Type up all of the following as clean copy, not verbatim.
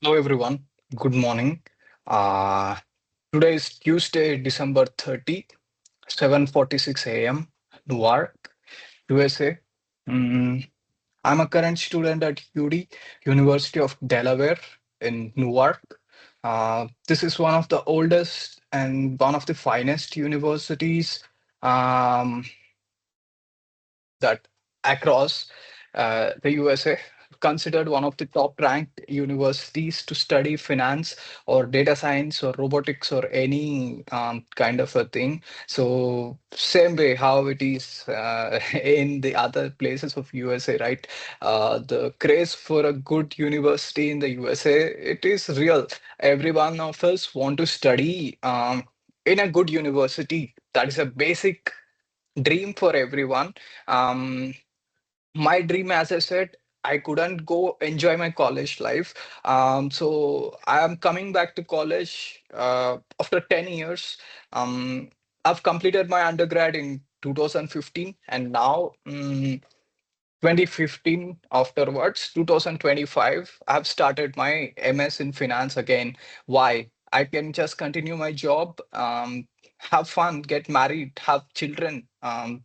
Hello, everyone. Good morning. Uh, Today is Tuesday, December 30, 7:46 a.m., Newark, USA. Mm, I'm a current student at UD, University of Delaware in Newark. This is one of the oldest and one of the finest universities um, that across the USA, considered one of the top ranked universities to study finance or data science or robotics or any kind of a thing. So same way how it is in the other places of USA, right? The craze for a good university in the USA, it is real. Every one of us want to study in a good university. That is a basic dream for everyone. Um, my dream, as I said, I couldn't go enjoy my college life. So I am coming back to college after 10 years. Um, I've completed my undergrad in 2015, and now 2015 afterwards, 2025, I've started my MS in finance again. Why? I can just continue my job, have fun, get married, have children.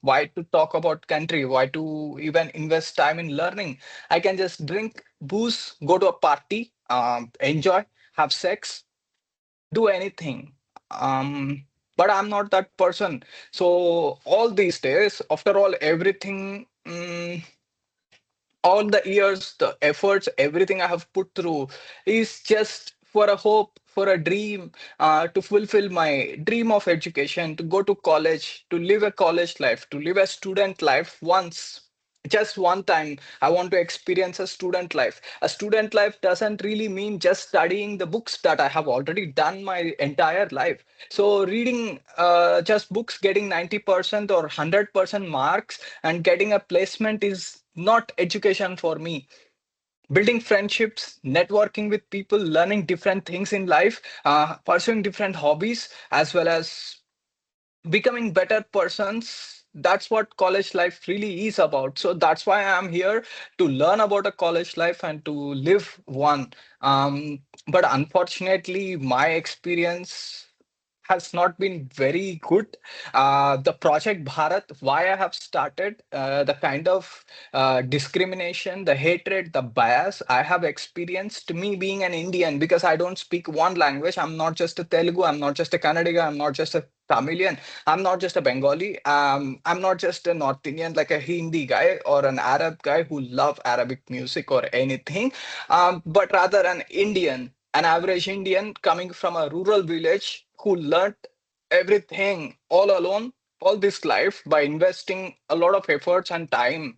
Why to talk about country? Why to even invest time in learning? I can just drink booze, go to a party, enjoy, have sex, do anything. Um, but I'm not that person. So all these days, after all, everything. All the years, the efforts, everything I have put through is just for a hope, for a dream, to fulfill my dream of education, to go to college, to live a college life, to live a student life once. Just one time, I want to experience a student life. A student life doesn't really mean just studying the books that I have already done my entire life. So, reading just books, getting 90% or 100% marks, and getting a placement is not education for me. Building friendships, networking with people, learning different things in life, pursuing different hobbies, as well as becoming better persons. That's what college life really is about. So that's why I'm here to learn about a college life and to live one. But unfortunately, my experience has not been very good. The project Bharat, why I have started, the kind of discrimination, the hatred, the bias I have experienced, me being an Indian, because I don't speak one language. I'm not just a Telugu, I'm not just a Kannadiga, I'm not just a Tamilian, I'm not just a Bengali, I'm not just a North Indian, like a Hindi guy or an Arab guy who love Arabic music or anything, but rather an Indian, an average Indian coming from a rural village who learned everything all alone all this life by investing a lot of efforts and time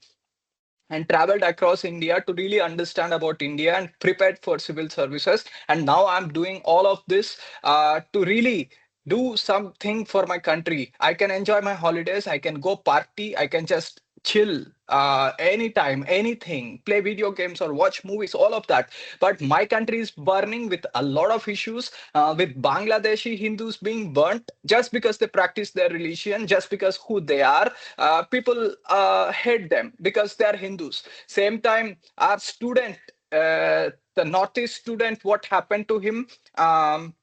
and traveled across India to really understand about India and prepared for civil services. And now I'm doing all of this to really do something for my country. I can enjoy my holidays. I can go party. I can just chill anytime, anything, play video games or watch movies, all of that. But my country is burning with a lot of issues, with Bangladeshi Hindus being burnt just because they practice their religion, just because who they are. People hate them because they are Hindus. Same time, our student, the Northeast student, what happened to him? Um,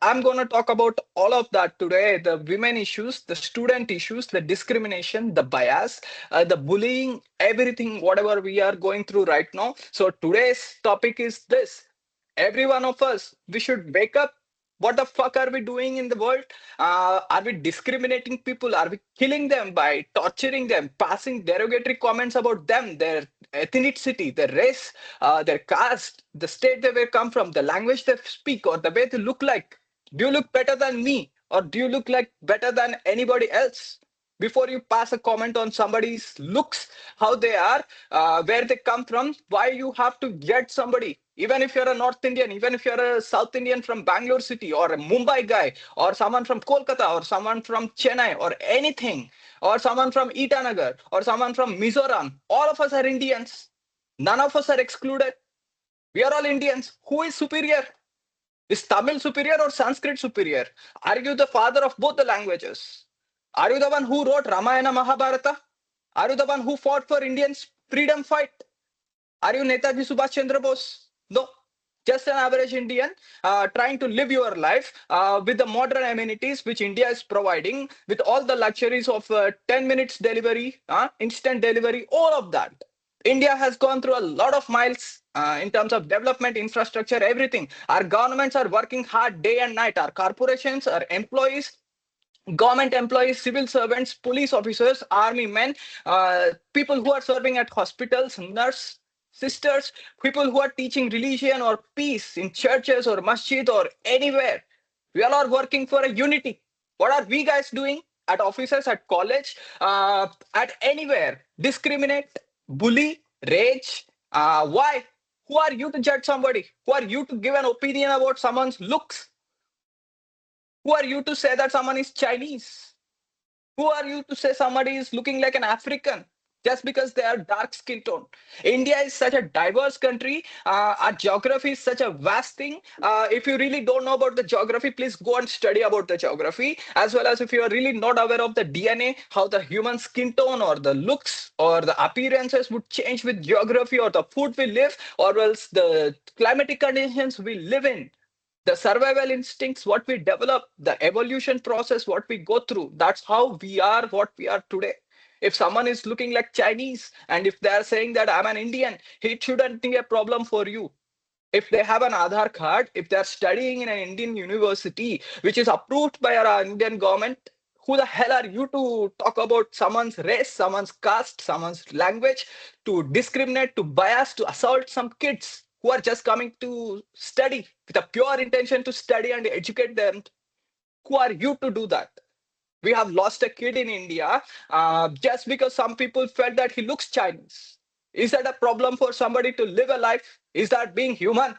I'm going to talk about all of that today, the women issues, the student issues, the discrimination, the bias, the bullying, everything, whatever we are going through right now. So today's topic is this. Every one of us, we should wake up. What the fuck are we doing in the world? Are we discriminating people? Are we killing them by torturing them, passing derogatory comments about them, their ethnicity, their race, their caste, the state they were come from, the language they speak, or the way they look like? Do you look better than me, or do you look like better than anybody else? Before you pass a comment on somebody's looks, how they are, where they come from, why you have to judge somebody? Even if you're a North Indian, even if you're a South Indian from Bangalore city, or a Mumbai guy, or someone from Kolkata, or someone from Chennai, or anything, or someone from Itanagar, or someone from Mizoram, all of us are Indians. None of us are excluded. We are all Indians. Who is superior? Is Tamil superior or Sanskrit superior? Are you the father of both the languages? Are you the one who wrote Ramayana Mahabharata? Are you the one who fought for Indians' freedom fight? Are you Netaji Subhash Chandra Bose? No. Just an average Indian trying to live your life with the modern amenities which India is providing, with all the luxuries of 10 minutes delivery, instant delivery, all of that. India has gone through a lot of miles in terms of development, infrastructure, everything. Our governments are working hard day and night. Our corporations, our employees, government employees, civil servants, police officers, army men, people who are serving at hospitals, nurse, sisters, people who are teaching religion or peace in churches or masjid or anywhere. We all are working for a unity. What are we guys doing at offices, at college, at anywhere? Discriminate, bully, rage. Why? Who are you to judge somebody? Who are you to give an opinion about someone's looks? Who are you to say that someone is Chinese? Who are you to say somebody is looking like an African just because they are dark skin tone? India is such a diverse country. Our geography is such a vast thing. If you really don't know about the geography, please go and study about the geography. As well as if you are really not aware of the DNA, how the human skin tone or the looks or the appearances would change with geography or the food we live or else the climatic conditions we live in, the survival instincts what we develop, the evolution process what we go through, that's how we are what we are today. If someone is looking like Chinese and if they are saying that I'm an Indian, it shouldn't be a problem for you. If they have an Aadhaar card, if they're studying in an Indian university, which is approved by our Indian government, who the hell are you to talk about someone's race, someone's caste, someone's language, to discriminate, to bias, to assault some kids who are just coming to study with a pure intention to study and educate them? Who are you to do that? We have lost a kid in India just because some people felt that he looks Chinese. Is that a problem for somebody to live a life? Is that being human?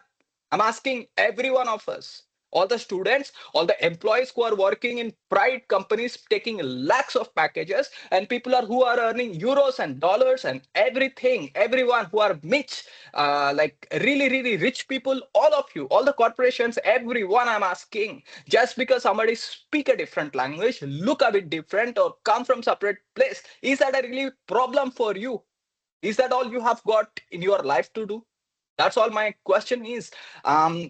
I'm asking every one of us, all the students, all the employees who are working in private companies, taking lakhs of packages, and people are who are earning euros and dollars and everything. Everyone who are rich, like really, really rich people, all of you, all the corporations, everyone. I'm asking, just because somebody speak a different language, look a bit different, or come from separate place, is that a really problem for you? Is that all you have got in your life to do? That's all my question is.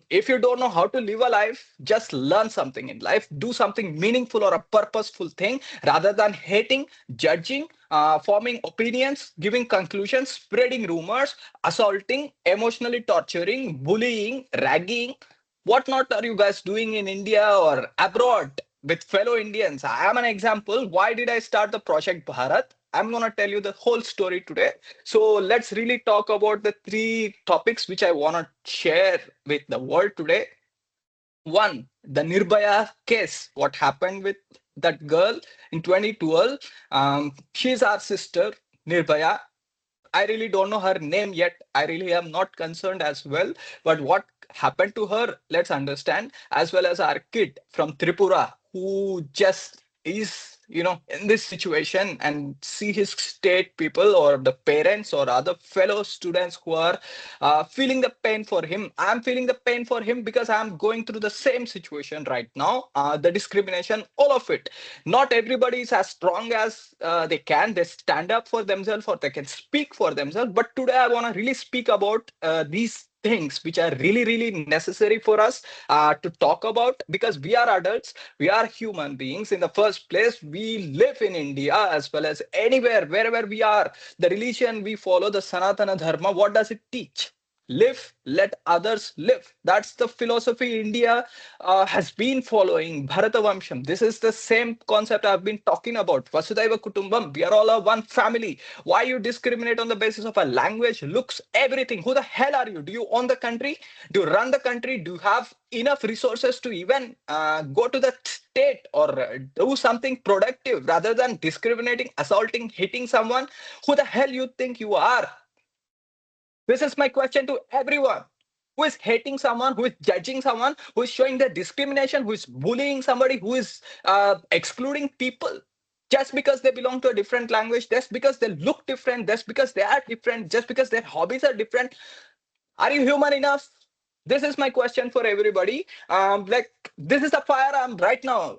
If you don't know how to live a life, just learn something in life. Do something meaningful or a purposeful thing rather than hating, judging, forming opinions, giving conclusions, spreading rumors, assaulting, emotionally torturing, bullying, ragging. What not are you guys doing in India or abroad with fellow Indians? I am an example. Why did I start the Project Bharat? I'm going to tell you the whole story today. So let's really talk about the three topics which I want to share with the world today. One, the Nirbhaya case. What happened with that girl in 2012? She's our sister, Nirbhaya. I really don't know her name yet. I really am not concerned as well. But what happened to her, let's understand, as well as our kid from Tripura who just is, in this situation and see his state people or the parents or other fellow students who are feeling the pain for him. I'm feeling the pain for him because I'm going through the same situation right now. The discrimination, all of it. Not everybody is as strong as they can. They stand up for themselves or they can speak for themselves. But today I want to really speak about these things which are really, really necessary for us to talk about, because we are adults, we are human beings in the first place. We live in India as well as anywhere, wherever we are. The religion we follow, the Sanatana Dharma, what does it teach? Live, let others live. That's the philosophy India has been following. Bharatavamsham. This is the same concept I've been talking about. Vasudhaiva Kutumbam. We are all a one family. Why you discriminate on the basis of a language, looks, everything? Who the hell are you? Do you own the country? Do you run the country? Do you have enough resources to even go to the state or do something productive rather than discriminating, assaulting, hitting someone? Who the hell you think you are? This is my question to everyone who is hating someone, who is judging someone, who is showing the discrimination, who is bullying somebody, who is excluding people just because they belong to a different language, just because they look different, just because they are different, just because their hobbies are different. Are you human enough? This is my question for everybody. Like, this is the fire I'm right now.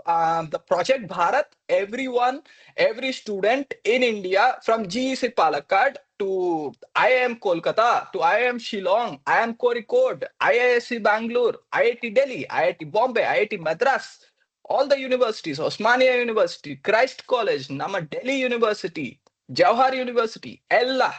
The Project Bharat, everyone, every student in India from GEC Palakkad, to IIM Kolkata, to IIM Shillong, IIM Kozhikode, IISc Bangalore, IIT Delhi, IIT Bombay, IIT Madras, all the universities, Osmania University, Christ College, Nama Delhi University, Jawahar University, Ella.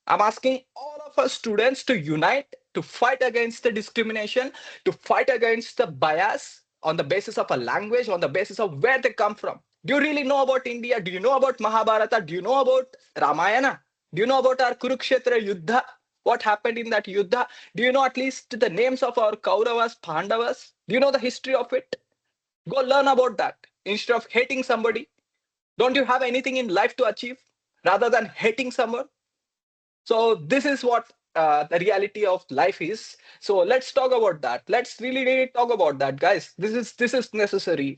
I'm asking all of us students to unite to fight against the discrimination, to fight against the bias on the basis of a language, on the basis of where they come from. Do you really know about India? Do you know about Mahabharata? Do you know about Ramayana? Do you know about our Kurukshetra Yuddha? What happened in that Yuddha? Do you know at least the names of our Kauravas, Pandavas? Do you know the history of it? Go learn about that instead of hating somebody. Don't you have anything in life to achieve rather than hating someone? So this is what the reality of life is. So let's talk about that. Let's really talk about that, guys. This is necessary.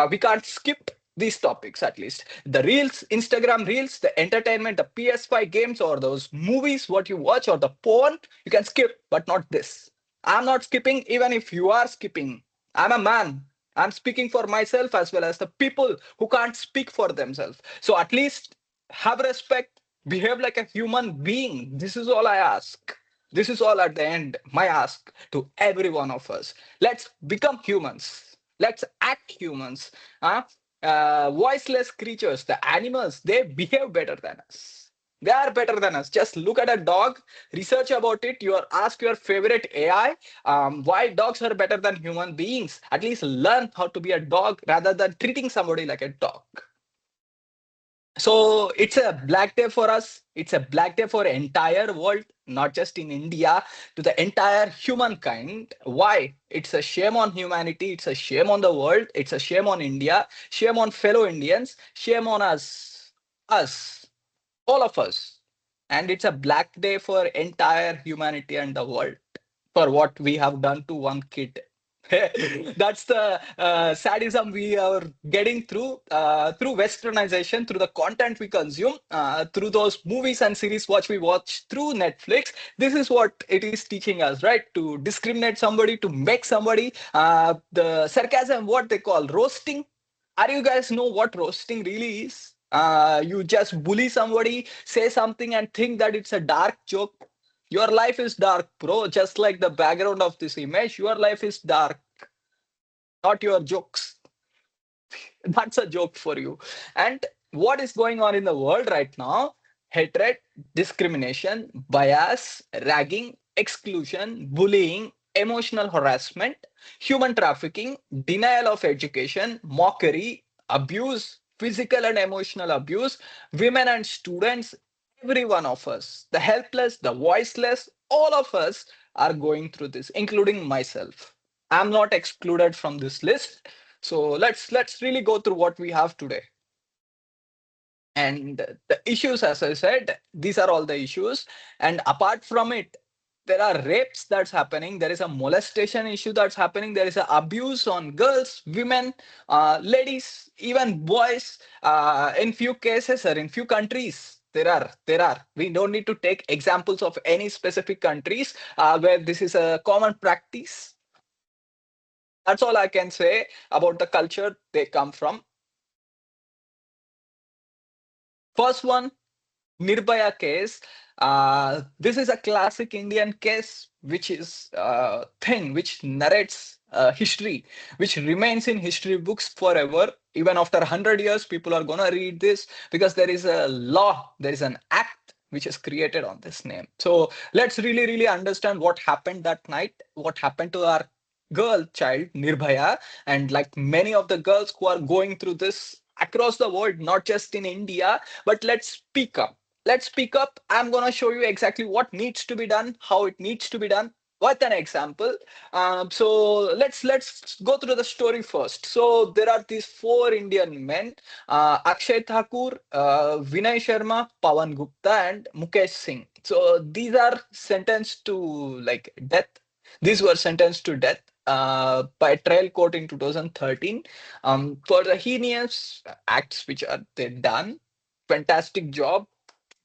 We can't skip these topics, at least the reels, Instagram reels, the entertainment, the PS5 games, or those movies what you watch, or the porn. You can skip, but not this. I'm not skipping. Even if you are skipping, I'm a man. I'm speaking for myself as well as the people who can't speak for themselves. So at least have respect, behave like a human being. This is all I ask. This is all at the end, my ask to every one of us. Let's become humans. Let's act humans. Huh? Voiceless creatures, the animals, they behave better than us. They are better than us. Just look at a dog, research about it. Ask your favorite AI why dogs are better than human beings. At least learn how to be a dog rather than treating somebody like a dog. So it's a black day for us. It's a black day for entire world, not just in India, to the entire humankind. Why? It's a shame on humanity. It's a shame on the world. It's a shame on India. Shame on fellow Indians. Shame on us, all of us. And it's a black day for entire humanity and the world for what we have done to one kid. That's the sadism we are getting through westernization, through the content we consume, through those movies and series what we watch through Netflix. This is what it is teaching us, right? To discriminate somebody, to make somebody, the sarcasm, what they call roasting. Are you guys know what roasting really is? You just bully somebody, say something, and think that it's a dark joke. Your life is dark, bro. Just like the background of this image, your life is dark, not your jokes. That's a joke for you. And what is going on in the world right now? Hatred, discrimination, bias, ragging, exclusion, bullying, emotional harassment, human trafficking, denial of education, mockery, abuse, physical and emotional abuse, women and students, every one of us, the helpless, the voiceless, all of us are going through this, including myself. I'm not excluded from this list. So let's really go through what we have today. And the issues, as I said, these are all the issues. And apart from it, there are rapes that's happening. There is a molestation issue that's happening. There is a abuse on girls, women, ladies, even boys. In few cases or in few countries, there are. We don't need to take examples of any specific countries where this is a common practice. That's all I can say about the culture they come from. First one, Nirbhaya case. This is a classic Indian case, which is thing which narrates history, which remains in history books forever. Even after 100 years, people are gonna read this because there is a law, there is an act which is created on this name. So let's really understand what happened that night, what happened to our girl child Nirbhaya, and like many of the girls who are going through this across the world, not just in India. But let's speak up. Let's speak up. I'm going to show you exactly what needs to be done, how it needs to be done. With an example. So let's go through the story first. So there are these four Indian men, Akshay Thakur, Vinay Sharma, Pawan Gupta, and Mukesh Singh. So these are sentenced to like death. These were sentenced to death by trial court in 2013 for the heinous acts which are they done. Fantastic job.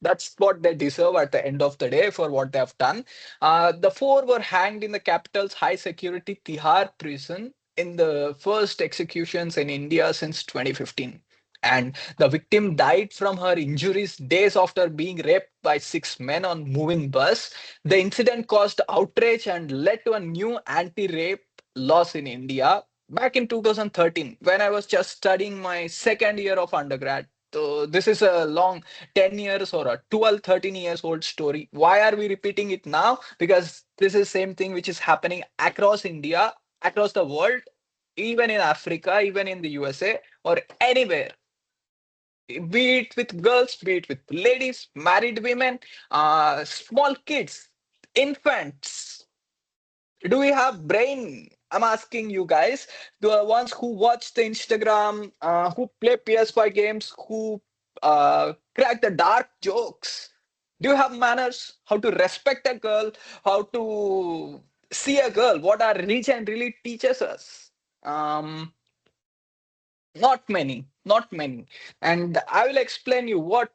That's what they deserve at the end of the day for what they have done. The four were hanged in the capital's high security Tihar prison in the first executions in India since 2015. And the victim died from her injuries days after being raped by six men on moving bus. The incident caused outrage and led to a new anti-rape laws in India back in 2013 when I was just studying my second year of undergrad. So this is a long 10 years or a 12, 13 years old story. Why are we repeating it now? Because this is same thing which is happening across India, across the world, even in Africa, even in the USA or anywhere, be it with girls, be it with ladies, married women, small kids, infants. Do we have brain? I'm asking you guys, the ones who watch the Instagram, who play PS5 games, who crack the dark jokes. Do you have manners? How to respect a girl? How to see a girl? What our religion really teaches us? Um, Not many, not many. And I will explain you what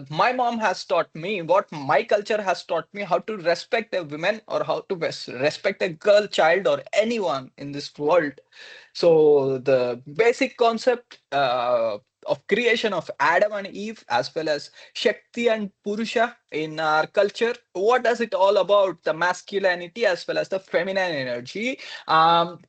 my mom has taught me, what my culture has taught me, how to respect a woman or how to respect a girl, child, or anyone in this world. So the basic concept of creation of Adam and Eve, as well as Shakti and Purusha in our culture, what does it all about? The masculinity as well as the feminine energy.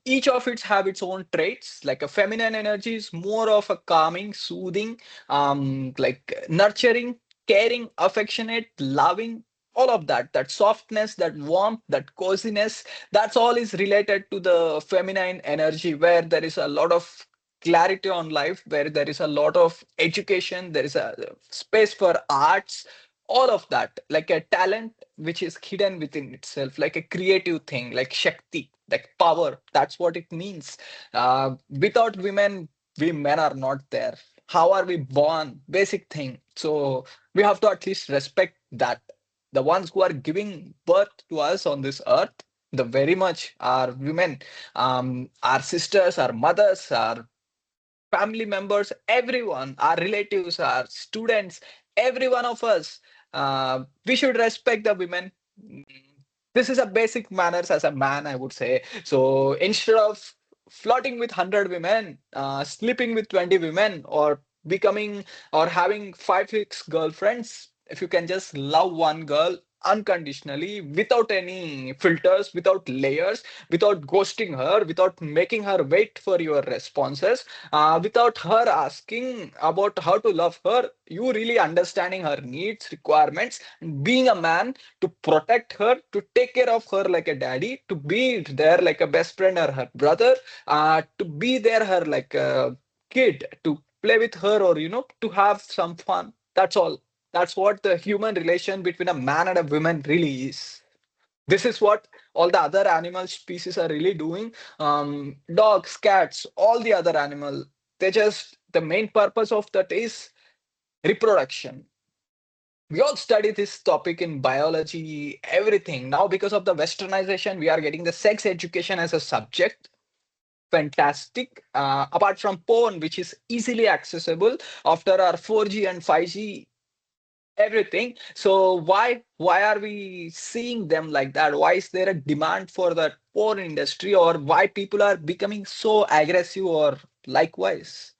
Each of it have its own traits. Like a feminine energy is more of a calming, soothing, like nurturing, caring, affectionate, loving. All of that, that softness, that warmth, that coziness, that's all is related to the feminine energy, where there is a lot of clarity on life, where there is a lot of education, there is a space for arts, all of that, like a talent which is hidden within itself, like a creative thing, like Shakti, like power. That's what it means. Without women, we men are not there. How are we born? Basic thing. So we have to at least respect that. The ones who are giving birth to us on this earth, the very much are women, our sisters, our mothers, our family members, everyone, our relatives, our students, every one of us, we should respect the women. Mm, This is a basic manners as a man, I would say. So instead of flirting with 100 women, sleeping with 20 women, or becoming or having five, six girlfriends, if you can just love one girl unconditionally, without any filters, without layers, without ghosting her, without making her wait for your responses, without her asking about how to love her, you really understanding her needs, requirements, and being a man to protect her, to take care of her like a daddy, to be there like a best friend or her brother, to be there her like a kid, to play with her, or to have some fun. That's all. That's what the human relation between a man and a woman really is. This is what all the other animal species are really doing. Dogs, cats, all the other animal, they just, the main purpose of that is reproduction. We all study this topic in biology, everything. Now, because of the westernization, we are getting the sex education as a subject. Fantastic. Apart from porn, which is easily accessible after our 4G and 5G, everything. So why are we seeing them like that? Why is there a demand for the porn industry, or why people are becoming so aggressive, or likewise?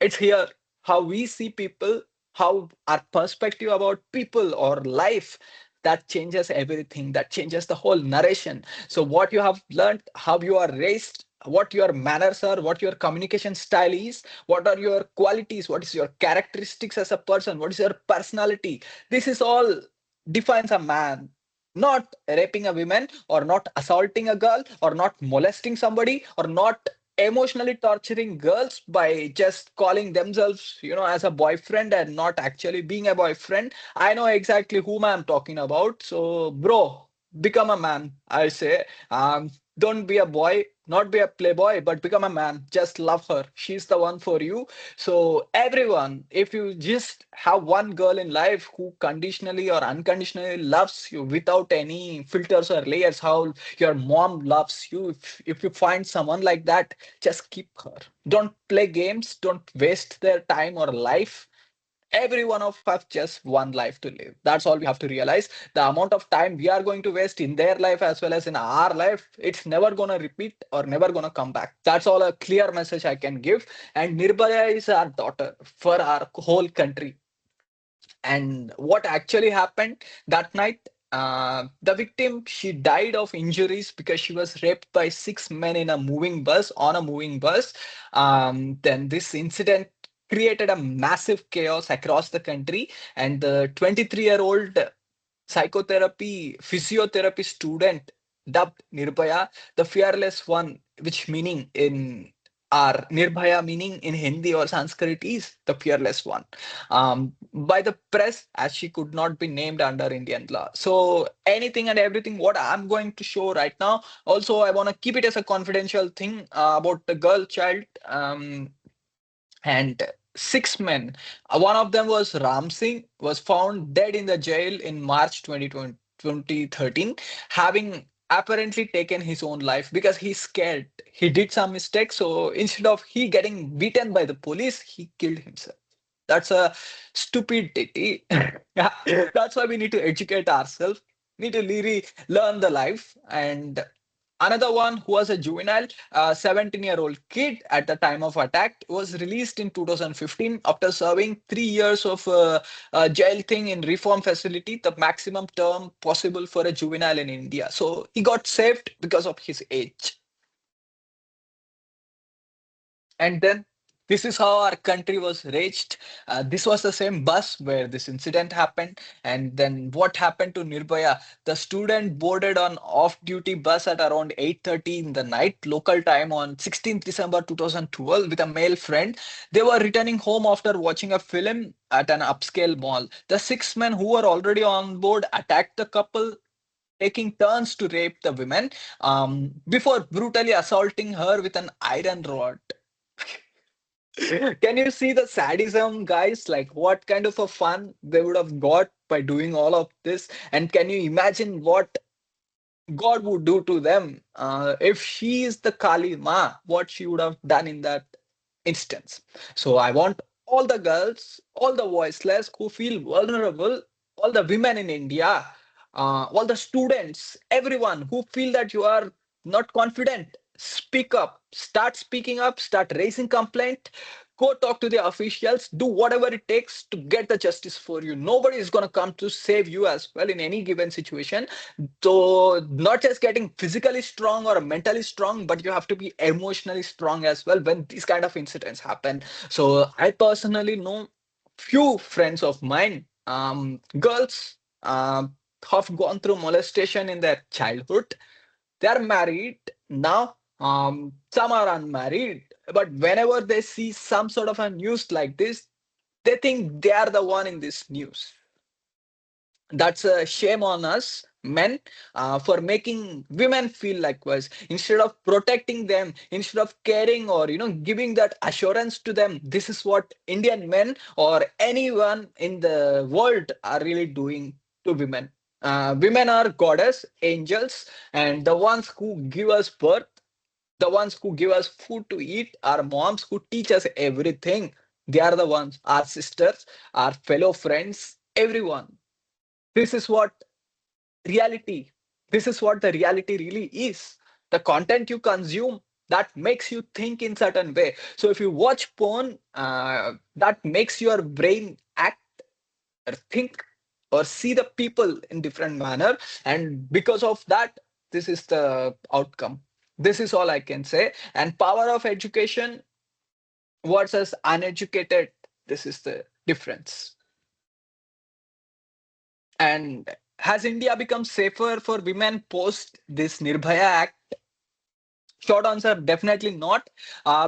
It's here how we see people, how our perspective about people or life, that changes everything, that changes the whole narration. So what you have learned, how you are raised, what your manners are, what your communication style is, what are your qualities, what is your characteristics as a person, what is your personality, this is all defines a man. Not raping a woman, or not assaulting a girl, or not molesting somebody, or not emotionally torturing girls by just calling themselves, as a boyfriend and not actually being a boyfriend. I know exactly whom I'm talking about. So, bro, become a man, I say. Don't be a boy, not be a playboy, but become a man. Just love her. She's the one for you. So, everyone, if you just have one girl in life who conditionally or unconditionally loves you without any filters or layers, how your mom loves you, if you find someone like that, just keep her. Don't play games, don't waste their time or life. Every one of us just one life to live. That's all we have to realize. The amount of time we are going to waste in their life as well as in our life, it's never gonna repeat or never gonna come back. That's all a clear message I can give. And Nirbhaya is our daughter for our whole country. And what actually happened that night? The victim, she died of injuries because she was raped by six men in a moving bus, on a moving bus. Then this incident created a massive chaos across the country, and the 23-year-old psychotherapy physiotherapy student dubbed Nirbhaya, the fearless one, which meaning in our Nirbhaya meaning in Hindi or Sanskrit is the fearless one, by the press, as she could not be named under Indian law. So anything and everything what I'm going to show right now, also I want to keep it as a confidential thing about the girl child. And six men. One of them was Ram Singh, was found dead in the jail in March 2020, 2013, having apparently taken his own life because he's scared. He did some mistake, so instead of he getting beaten by the police, he killed himself. That's a stupidity. Yeah, that's why we need to educate ourselves. Need to really learn the life. And another one who was a juvenile, 17-year-old kid at the time of attack, was released in 2015 after serving 3 years of jail thing in reform facility, the maximum term possible for a juvenile in India. So he got saved because of his age. And then this is how our country was reached. This was the same bus where this incident happened. And then what happened to Nirbhaya? The student boarded on off-duty bus at around 8:30 in the night, local time on 16th December 2012 with a male friend. They were returning home after watching a film at an upscale mall. The six men who were already on board attacked the couple, taking turns to rape the women before brutally assaulting her with an iron rod. Can you see the sadism, guys? Like what kind of a fun they would have got by doing all of this? And can you imagine what God would do to them if she is the Kali Ma, what she would have done in that instance? So I want all the girls, all the voiceless who feel vulnerable, all the women in India, all the students, everyone who feel that you are not confident, speak up, start speaking up, start raising complaint. Go talk to the officials, do whatever it takes to get the justice for you. Nobody is going to come to save you as well in any given situation. So not just getting physically strong or mentally strong, but you have to be emotionally strong as well when these kind of incidents happen. So I personally know few friends of mine, girls, have gone through molestation in their childhood. They are married now. Some are unmarried, but whenever they see some sort of a news like this, they think they are the one in this news. That's a shame on us men for making women feel likewise. Instead of protecting them, instead of caring or giving that assurance to them, this is what Indian men or anyone in the world are really doing to women. Women are goddess angels, and the ones who give us birth, the ones who give us food to eat, our moms who teach us everything, they are the ones, our sisters, our fellow friends, everyone. This is what reality, this is what the reality really is. The content you consume, that makes you think in certain way. So if you watch porn, that makes your brain act or think or see the people in different manner, and because of that, this is the outcome. This is all I can say. And power of education versus uneducated, this is the difference. And has India become safer for women post this Nirbhaya Act? Short answer, definitely not,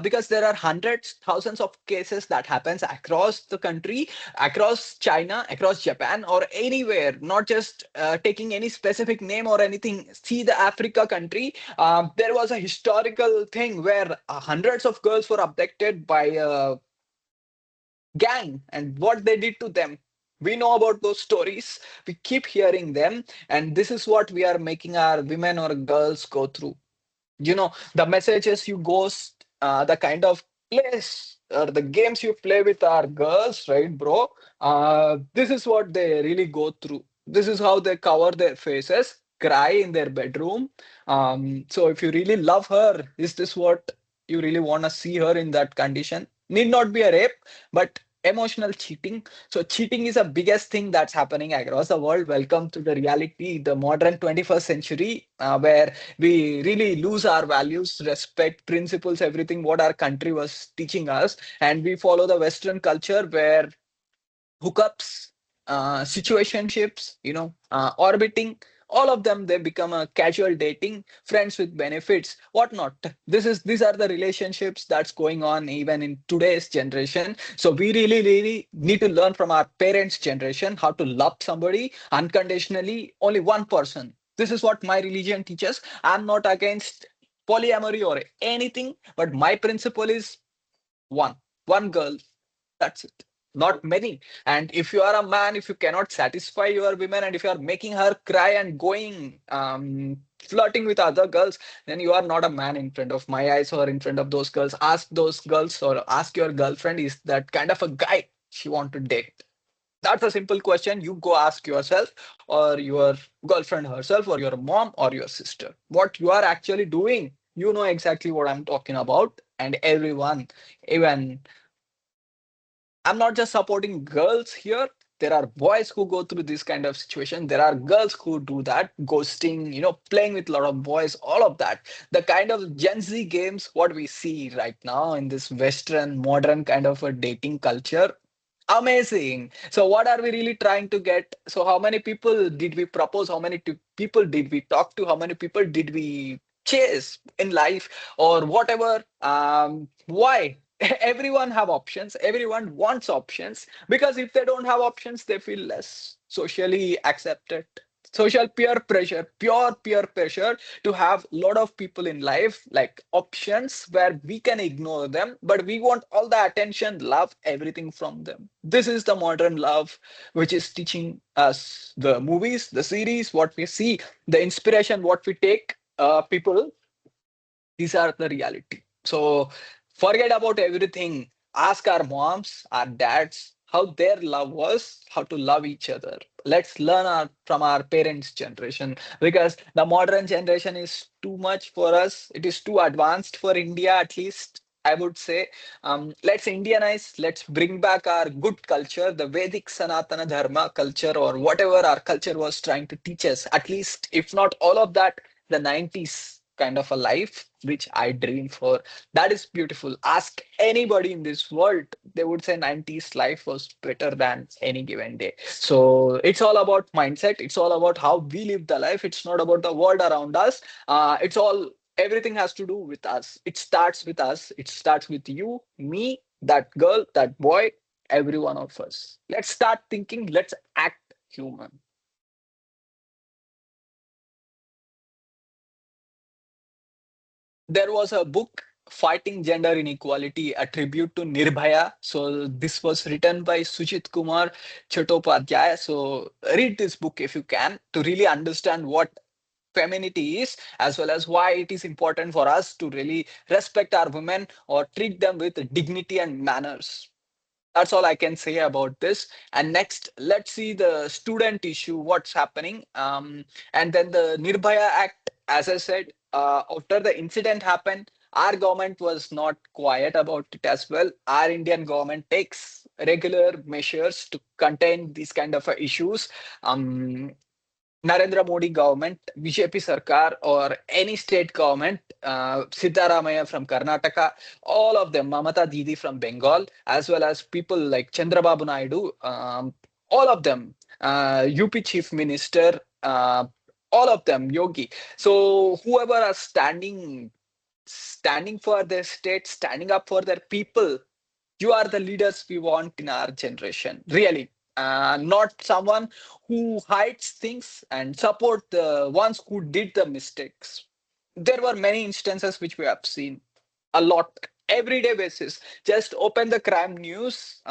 because there are hundreds, thousands of cases that happens across the country, across China, across Japan, or anywhere. Not just taking any specific name or anything. See the Africa country. There was a historical thing where hundreds of girls were abducted by a gang, and what they did to them. We know about those stories. We keep hearing them, and this is what we are making our women or girls go through. The messages you ghost, the kind of place or the games you play with our girls, right, bro? This is what they really go through. This is how they cover their faces, cry in their bedroom. So if you really love her, is this what you really want to see her in that condition? Need not be a rape, but emotional cheating. So cheating is the biggest thing that's happening across the world. Welcome to the reality, the modern 21st century, where we really lose our values, respect, principles, everything what our country was teaching us, and we follow the Western culture where hookups, situationships, orbiting, all of them they become a casual dating, friends with benefits, whatnot. These are the relationships that's going on even in today's generation. So we really, really need to learn from our parents' generation how to love somebody unconditionally, only one person. This is what my religion teaches. I'm not against polyamory or anything, but my principle is one, one girl, that's it. Not many. And if you are a man, if you cannot satisfy your women, and if you are making her cry and going flirting with other girls, then you are not a man in front of my eyes or in front of those girls. Ask those girls or ask your girlfriend, is that kind of a guy she want to date? That's a simple question. You go ask yourself or your girlfriend herself or your mom or your sister. What you are actually doing, you know exactly what I'm talking about. And everyone, even I'm not just supporting girls here. There are boys who go through this kind of situation. There are girls who do that, ghosting, playing with a lot of boys, all of that. The kind of Gen Z games, what we see right now in this Western, modern kind of a dating culture. Amazing. So, what are we really trying to get? So, how many people did we propose? How many people did we talk to? How many people did we chase in life or whatever? Why? Everyone have options, everyone wants options, because if they don't have options they feel less socially accepted. Social peer pressure, pure peer pressure, to have a lot of people in life like options where we can ignore them, but we want all the attention, love, everything from them. This is the modern love which is teaching us the movies, the series, what we see, the inspiration what we take. People, these are the reality. So forget about everything. Ask our moms, our dads, how their love was, how to love each other. Let's learn from our parents' generation, because the modern generation is too much for us. It is too advanced for India, at least. I would say, let's Indianize, let's bring back our good culture, the Vedic Sanatana Dharma culture, or whatever our culture was trying to teach us. At least, if not all of that, the 90s kind of a life which I dream for. That is beautiful. Ask anybody in this world, they would say 90s life was better than any given day. So it's all about mindset. It's all about how we live the life. It's not about the world around us. It's all, everything has to do with us. It starts with us. It starts with you, me, that girl, that boy, every one of us. Let's start thinking. Let's act human. There was a book, Fighting Gender Inequality, a tribute to Nirbhaya. So this was written by Sujit Kumar Chattopadhyay. So read this book if you can, to really understand what femininity is, as well as why it is important for us to really respect our women or treat them with dignity and manners. That's all I can say about this. And next, let's see the student issue, what's happening. And then the Nirbhaya Act, as I said, after the incident happened, our government was not quiet about it as well. Our Indian government takes regular measures to contain these kind of issues. Um, Narendra Modi government, BJP Sarkar, or any state government, Siddharamaya from Karnataka, all of them, Mamata Didi from Bengal, as well as people like Chandrababu Naidu, all of them, UP Chief Minister, all of them, Yogi. So whoever are standing for their state, standing up for their people, you are the leaders we want in our generation, really. Not someone who hides things and support the ones who did the mistakes. There were many instances which we have seen a lot, everyday basis. Just open the crime news,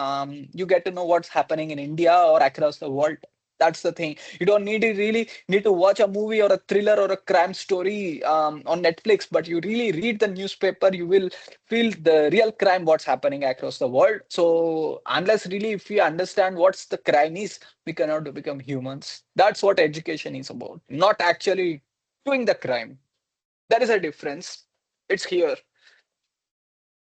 you get to know what's happening in India or across the world. That's the thing. You don't need to really need to watch a movie or a thriller or a crime story on Netflix, but you really read the newspaper, you will feel the real crime, what's happening across the world. So unless really if we understand what's the crime is, we cannot become humans. That's what education is about, not actually doing the crime. There is a difference. It's here.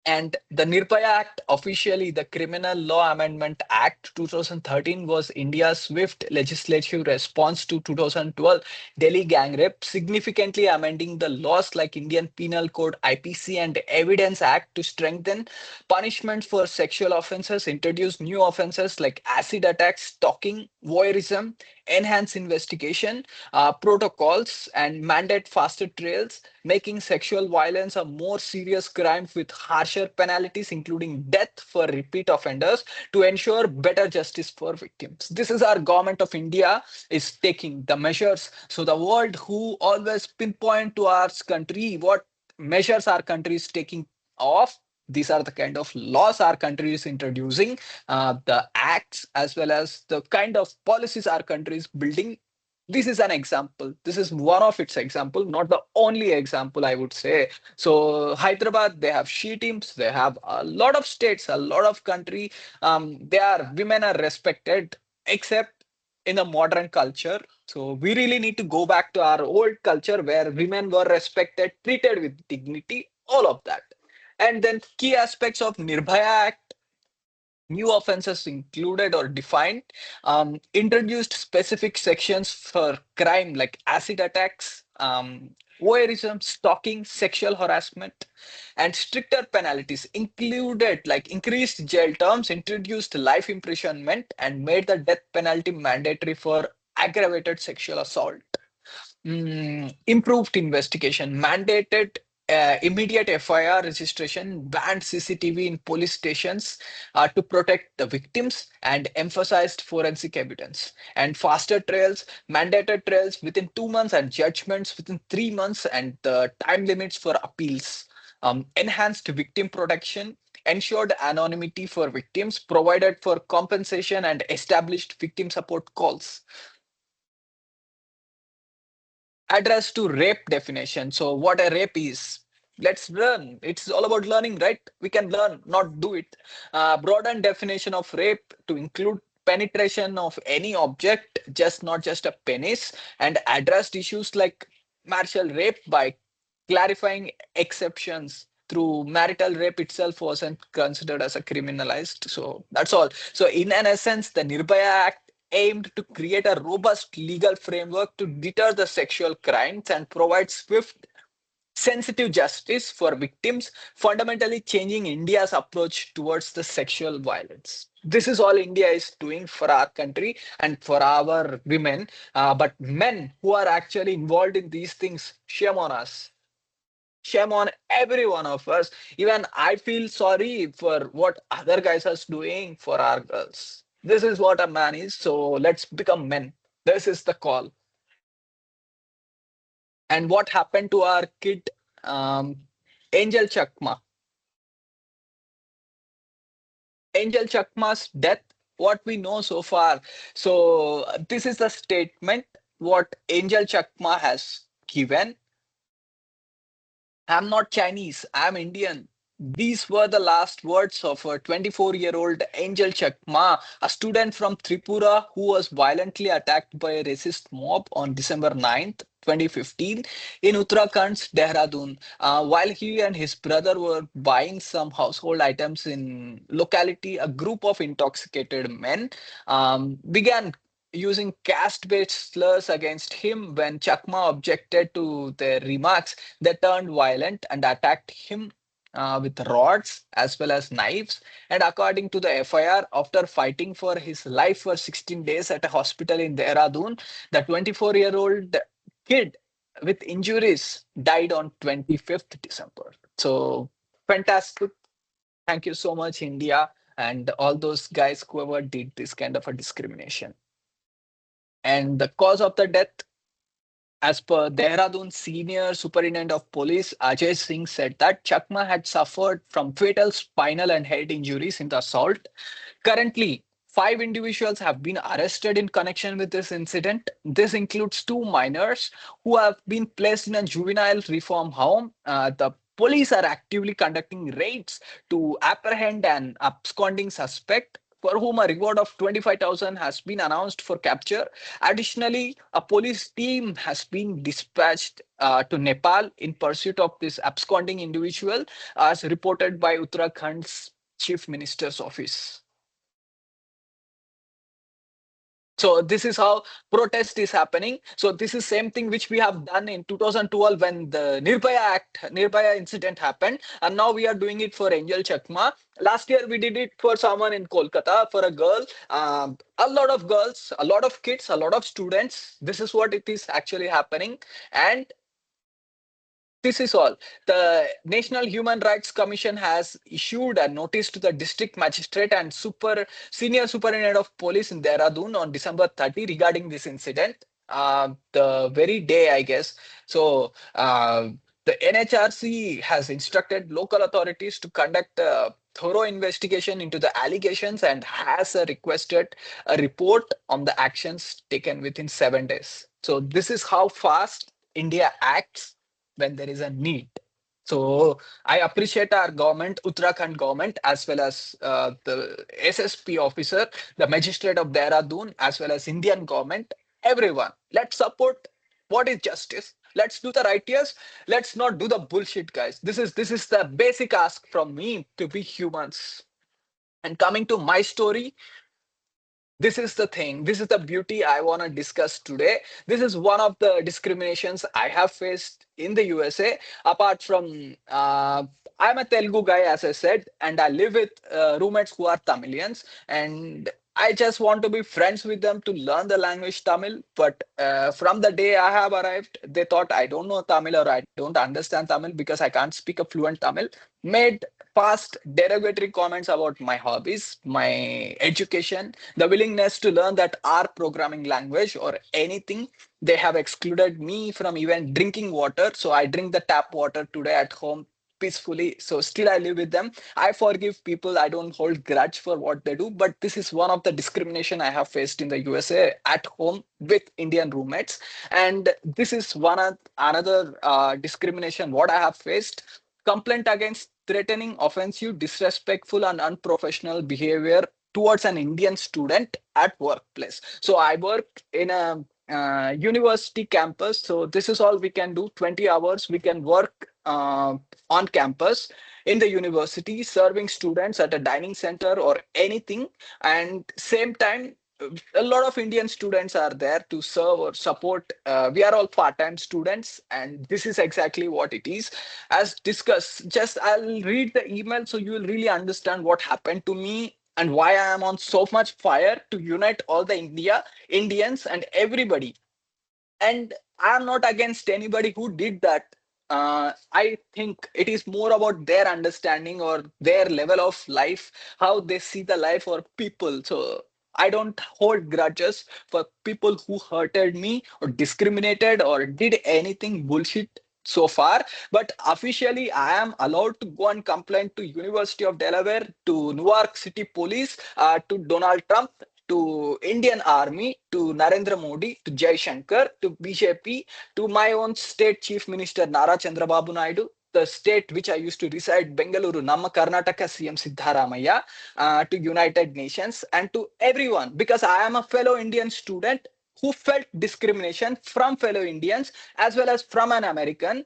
And the Nirbhaya Act, officially the Criminal Law Amendment Act 2013, was India's swift legislative response to 2012 Delhi gang rape, significantly amending the laws like Indian Penal Code IPC and Evidence Act to strengthen punishment for sexual offences, introduce new offences like acid attacks, stalking, voyeurism, enhance investigation protocols, and mandate faster trials, making sexual violence a more serious crime with harsher penalties, including death for repeat offenders, to ensure better justice for victims. This is our government of India is taking the measures. So the world who always pinpoint to our country what measures our country is taking off. These are the kind of laws our country is introducing, the acts as well as the kind of policies our country is building. This is an example. This is one of its example, not the only example, I would say. So Hyderabad, they have she teams, they have a lot of states, a lot of country. They are women are respected, except in the modern culture. So we really need to go back to our old culture where women were respected, treated with dignity, all of that. And then key aspects of Nirbhaya Act, new offenses included or defined, introduced specific sections for crime like acid attacks, voyeurism, stalking, sexual harassment, and stricter penalties included like increased jail terms, introduced life imprisonment, and made the death penalty mandatory for aggravated sexual assault. Improved investigation, mandated immediate FIR registration, banned CCTV in police stations to protect the victims, and emphasized forensic evidence. And faster trials, mandated trials within 2 months, and judgments within 3 months, and the time limits for appeals. Enhanced victim protection, ensured anonymity for victims, provided for compensation, and established victim support calls. Address to rape definition. So what a rape is. Let's learn. It's all about learning, right? We can learn, not do it. Broaden definition of rape to include penetration of any object, just not just a penis, and addressed issues like marital rape by clarifying exceptions through marital rape itself wasn't considered as a criminalized. So that's all. So in an essence, the Nirbhaya Act aimed to create a robust legal framework to deter the sexual crimes and provide swift, sensitive justice for victims, fundamentally changing India's approach towards the sexual violence. This is all India is doing for our country and for our women. But men who are actually involved in these things, shame on us. Shame on every one of us. Even I feel sorry for what other guys are doing for our girls. This is what a man is. So let's become men. This is the call. And what happened to our kid, Angel Chakma? Angel Chakma's death, what we know so far. So this is the statement what Angel Chakma has given. I'm not Chinese, I'm Indian. These were the last words of a 24-year-old Angel Chakma, a student from Tripura who was violently attacked by a racist mob on December 9th, 2015, in Uttarakhand's Dehradun, while he and his brother were buying some household items in locality. A group of intoxicated men began using caste-based slurs against him. When Chakma objected to their remarks, they turned violent and attacked him with rods as well as knives. And according to the FIR, after fighting for his life for 16 days at a hospital in Dehradun, the 24-year-old kid with injuries died on 25th December. So fantastic. Thank you so much, India, and all those guys whoever did this kind of a discrimination. And the cause of the death, as per Dehradun Senior Superintendent of Police Ajay Singh said that Chakma had suffered from fatal spinal and head injuries in the assault. Currently, Five individuals have been arrested in connection with this incident. This includes two minors who have been placed in a juvenile reform home. The police are actively conducting raids to apprehend an absconding suspect for whom a reward of 25,000 has been announced for capture. Additionally, a police team has been dispatched to Nepal in pursuit of this absconding individual, as reported by Uttarakhand's Chief Minister's office. So this is how protest is happening. So this is same thing which we have done in 2012 when the Nirbhaya incident happened, and now we are doing it for Angel Chakma. Last year we did it for someone in Kolkata, for a girl. A lot of girls, a lot of kids, a lot of students. This is what it is actually happening, and this is all. The National Human Rights Commission has issued a notice to the district magistrate and senior superintendent of police in Dehradun on December 30 regarding this incident. The very day, I guess. So the NHRC has instructed local authorities to conduct a thorough investigation into the allegations and has requested a report on the actions taken within 7 days. So this is how fast India acts when there is a need. So I appreciate our government, Uttarakhand government, as well as the SSP officer, the magistrate of Dehradun, as well as Indian government, everyone. Let's support what is justice. Let's do the righteous. Let's not do the bullshit, guys. This is the basic ask from me to be humans. And coming to my story, this is the thing, this is the beauty I want to discuss today. This is one of the discriminations I have faced in the USA. Apart from I'm a Telugu guy, as I said, and I live with roommates who are Tamilians, and I just want to be friends with them to learn the language Tamil. But from the day I have arrived, they thought I don't know Tamil or I don't understand Tamil because I can't speak a fluent Tamil. Made past derogatory comments about my hobbies, my education, the willingness to learn that R programming language or anything. They have excluded me from even drinking water. So I drink the tap water today at home peacefully. So still I live with them. I forgive people. I don't hold grudge for what they do. But this is one of the discrimination I have faced in the USA at home with Indian roommates. And this is another discrimination what I have faced. Complaint against threatening, offensive, disrespectful, and unprofessional behavior towards an Indian student at workplace. So I work in a university campus. So this is all we can do. 20 hours we can work on campus in the university, serving students at a dining center or anything. And same time, a lot of Indian students are there to serve or support. We are all part-time students, and this is exactly what it is. As discussed, just I'll read the email so you will really understand what happened to me and why I am on so much fire to unite all the Indians and everybody. And I'm not against anybody who did that. I think it is more about their understanding or their level of life, how they see the life or people. So I don't hold grudges for people who hurted me or discriminated or did anything bullshit so far. But officially I am allowed to go and complain to University of Delaware, to Newark City Police, to Donald Trump, to Indian Army, to Narendra Modi, to Jai Shankar, to BJP, to my own state chief minister Nara Chandrababu Naidu, the state which I used to reside, Bengaluru, Namma Karnataka CM Siddharamaya, to United Nations, and to everyone, because I am a fellow Indian student who felt discrimination from fellow Indians as well as from an American.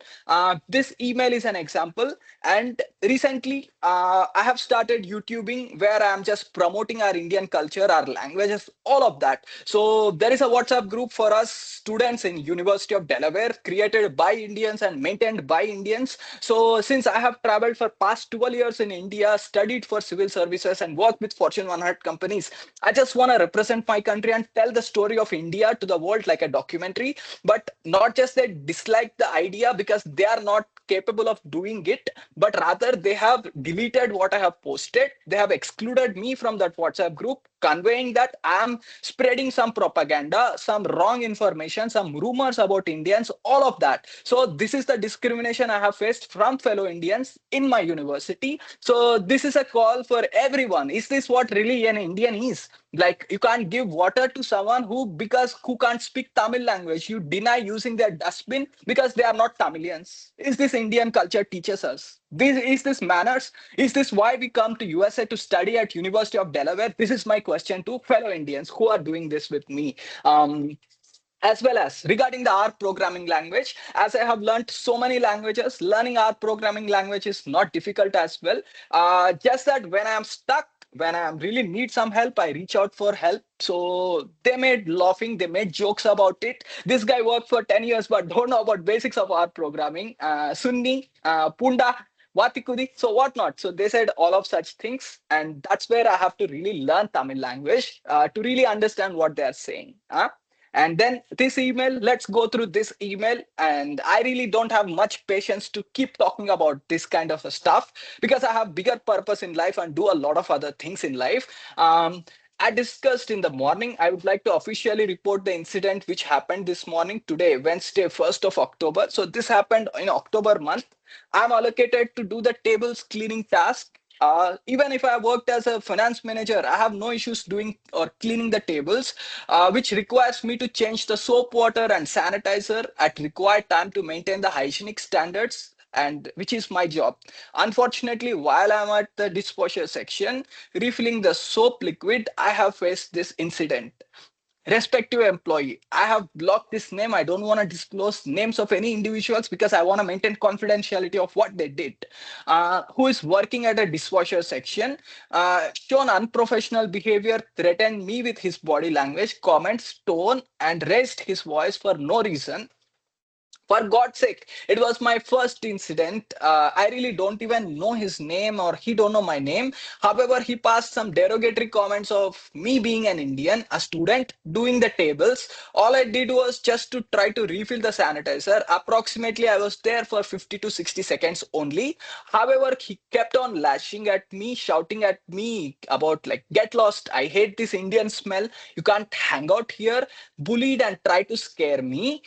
This email is an example. And recently, I have started YouTubing where I am just promoting our Indian culture, our languages, all of that. So there is a WhatsApp group for us students in University of Delaware, created by Indians and maintained by Indians. So since I have traveled for past 12 years in India, studied for civil services and worked with Fortune 100 companies, I just want to represent my country and tell the story of India to the world like a documentary. But not just they dislike the idea because they are not capable of doing it, but rather they have deleted what I have posted. They have excluded me from that WhatsApp group, conveying that I am spreading some propaganda, some wrong information, some rumors about Indians, all of that. So this is the discrimination I have faced from fellow Indians in my university. So this is a call for everyone. Is this what really an Indian is? Like you can't give water to someone who can't speak Tamil language. You deny using their dustbin because they are not Tamilians. Is this Indian culture teaches us? This is this manners? Is this why we come to USA to study at University of Delaware? This is my question to fellow Indians who are doing this with me. As well as regarding the R programming language, as I have learned so many languages, learning R programming language is not difficult as well. Just that when I am stuck, when I am really need some help, I reach out for help. So they made laughing, they made jokes about it. This guy worked for 10 years but don't know about basics of R programming. Sunni, Punda, Vatikudi, so whatnot. So they said all of such things, and that's where I have to really learn Tamil language to really understand what they are saying. And then this email, let's go through this email. And I really don't have much patience to keep talking about this kind of a stuff because I have bigger purpose in life and do a lot of other things in life. I discussed in the morning, I would like to officially report the incident which happened this morning, today, Wednesday, 1st of October. So this happened in October month. I'm allocated to do the tables cleaning task. Even if I worked as a finance manager, I have no issues doing or cleaning the tables, which requires me to change the soap water and sanitizer at required time to maintain the hygienic standards, and which is my job. Unfortunately, while I'm at the dishwasher section refilling the soap liquid, I have faced this incident. Respective employee, I have blocked this name. I don't want to disclose names of any individuals because I want to maintain confidentiality of what they did. Who is working at a dishwasher section, shown unprofessional behavior, threatened me with his body language, comments, tone, and raised his voice for no reason. For God's sake, it was my first incident. I really don't even know his name or he don't know my name. However, he passed some derogatory comments of me being an Indian, a student doing the tables. All I did was just to try to refill the sanitizer. Approximately I was there for 50 to 60 seconds only. However, he kept on lashing at me, shouting at me about like, get lost, I hate this Indian smell, you can't hang out here, bullied and tried to scare me.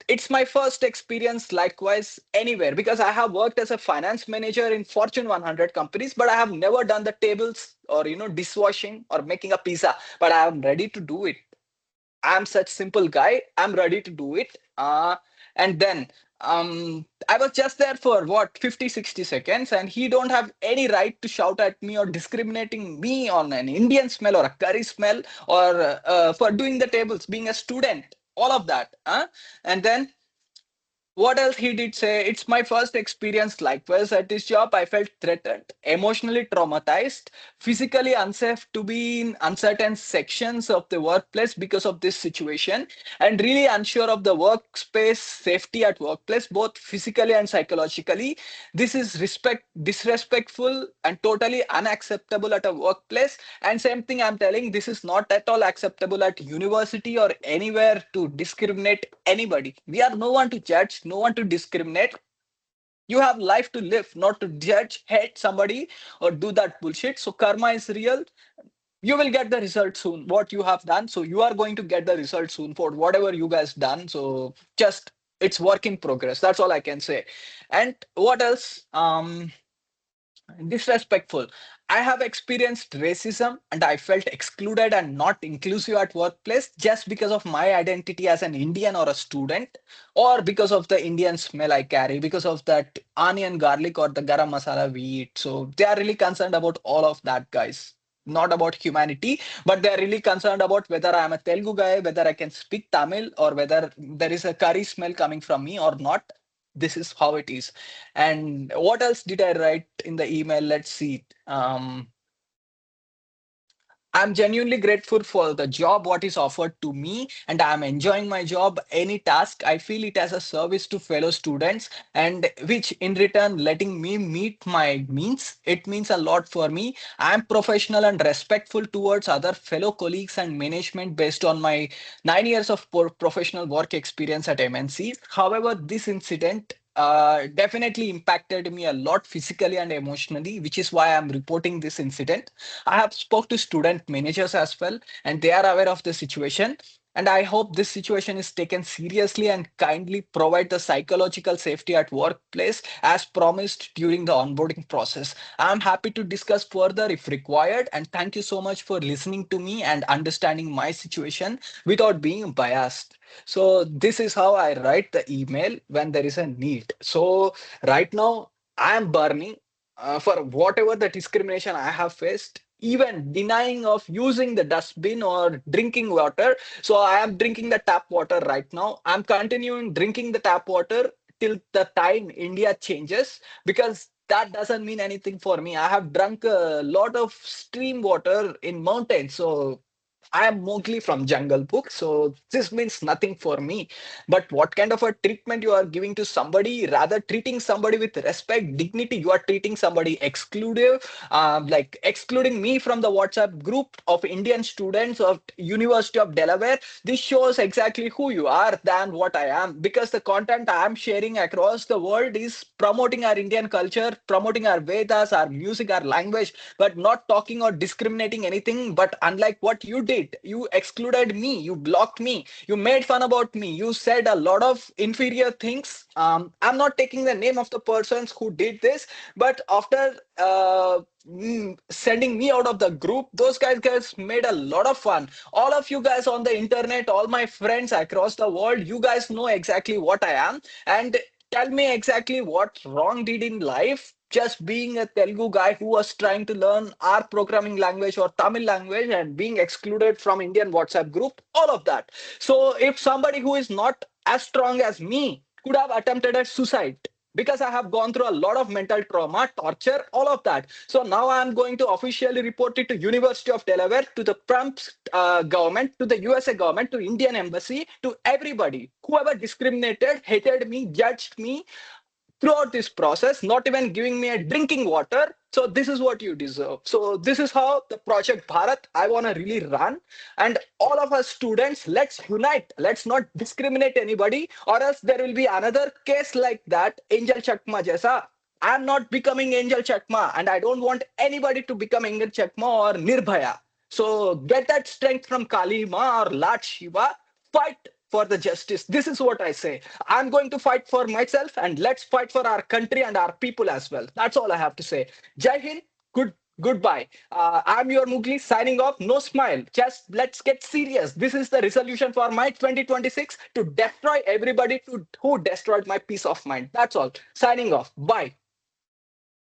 It's my first experience likewise anywhere because I have worked as a finance manager in Fortune 100 companies, but I have never done the tables or dishwashing or making a pizza. But I am ready to do it. I'm such simple guy. I'm ready to do it. And then I was just there for what 50, 60 seconds, and he don't have any right to shout at me or discriminating me on an Indian smell or a curry smell or for doing the tables, being a student, all of that. And then what else he did say? It's my first experience likewise at this job. I felt threatened, emotionally traumatized, physically unsafe to be in uncertain sections of the workplace because of this situation, and really unsure of the workspace safety at workplace, both physically and psychologically. This is disrespectful and totally unacceptable at a workplace. And same thing I'm telling, this is not at all acceptable at university or anywhere to discriminate anybody. We are no one to judge, no one to discriminate. You have life to live, not to judge, hate somebody, or do that bullshit. So karma is real. You will get the result soon. What you have done, so you are going to get the result soon for whatever you guys done. So just it's work in progress. That's all I can say. And what else? Disrespectful. I have experienced racism and I felt excluded and not inclusive at workplace just because of my identity as an Indian or a student, or because of the Indian smell I carry, because of that onion, garlic, or the garam masala we eat. So they are really concerned about all of that, guys. Not about humanity, but they are really concerned about whether I am a Telugu guy, whether I can speak Tamil, or whether there is a curry smell coming from me or not. This is how it is. And what else did I write in the email? Let's see. I'm genuinely grateful for the job what is offered to me, and I'm enjoying my job. Any task, I feel it as a service to fellow students, and which in return letting me meet my means. It means a lot for me. I'm professional and respectful towards other fellow colleagues and management based on my 9 years of professional work experience at MNCs. However, this incident definitely impacted me a lot physically and emotionally, which is why I'm reporting this incident. I have spoke to student managers as well, and they are aware of the situation. And I hope this situation is taken seriously and kindly provide the psychological safety at workplace as promised during the onboarding process. I'm happy to discuss further if required. And thank you so much for listening to me and understanding my situation without being biased. So, this is how I write the email when there is a need. So, right now, I am burning for whatever the discrimination I have faced, even denying of using the dustbin or drinking water. So I am drinking the tap water right now. I'm continuing drinking the tap water till the time India changes, because that doesn't mean anything for me. I have drunk a lot of stream water in mountains. So I am mostly from Jungle Book, so this means nothing for me. But what kind of a treatment you are giving to somebody? Rather treating somebody with respect, dignity, you are treating somebody exclusive, like excluding me from the WhatsApp group of Indian students of University of Delaware. This shows exactly who you are than what I am, because the content I am sharing across the world is promoting our Indian culture, promoting our Vedas, our music, our language, but not talking or discriminating anything. But unlike what you did, you excluded me, you blocked me, you made fun about me, you said a lot of inferior things. I'm not taking the name of the persons who did this, but after sending me out of the group, those guys made a lot of fun. All of you guys on the internet, all my friends across the world, you guys know exactly what I am. And tell me exactly what wrong did in life, just being a Telugu guy who was trying to learn our programming language or Tamil language and being excluded from Indian WhatsApp group, all of that. So if somebody who is not as strong as me could have attempted at suicide, because I have gone through a lot of mental trauma, torture, all of that. So now I am going to officially report it to University of Delaware, to the Trump's government, to the USA government, to Indian embassy, to everybody. Whoever discriminated, hated me, judged me, throughout this process, not even giving me a drinking water. So this is what you deserve. So this is how the Project Bharat I want to really run. And all of us students, let's unite. Let's not discriminate anybody, or else there will be another case like that, Angel Chakma jaisa. I'm not becoming Angel Chakma, and I don't want anybody to become Angel Chakma or Nirbhaya. So get that strength from Kali Ma or Lord Shiva. Fight for the justice. This is what I say. I'm going to fight for myself, and let's fight for our country and our people as well. That's all I have to say. Jai Hind. Goodbye. I'm your Mugli signing off. No smile. Just let's get serious. This is the resolution for my 2026, to destroy everybody who destroyed my peace of mind. That's all. Signing off. Bye.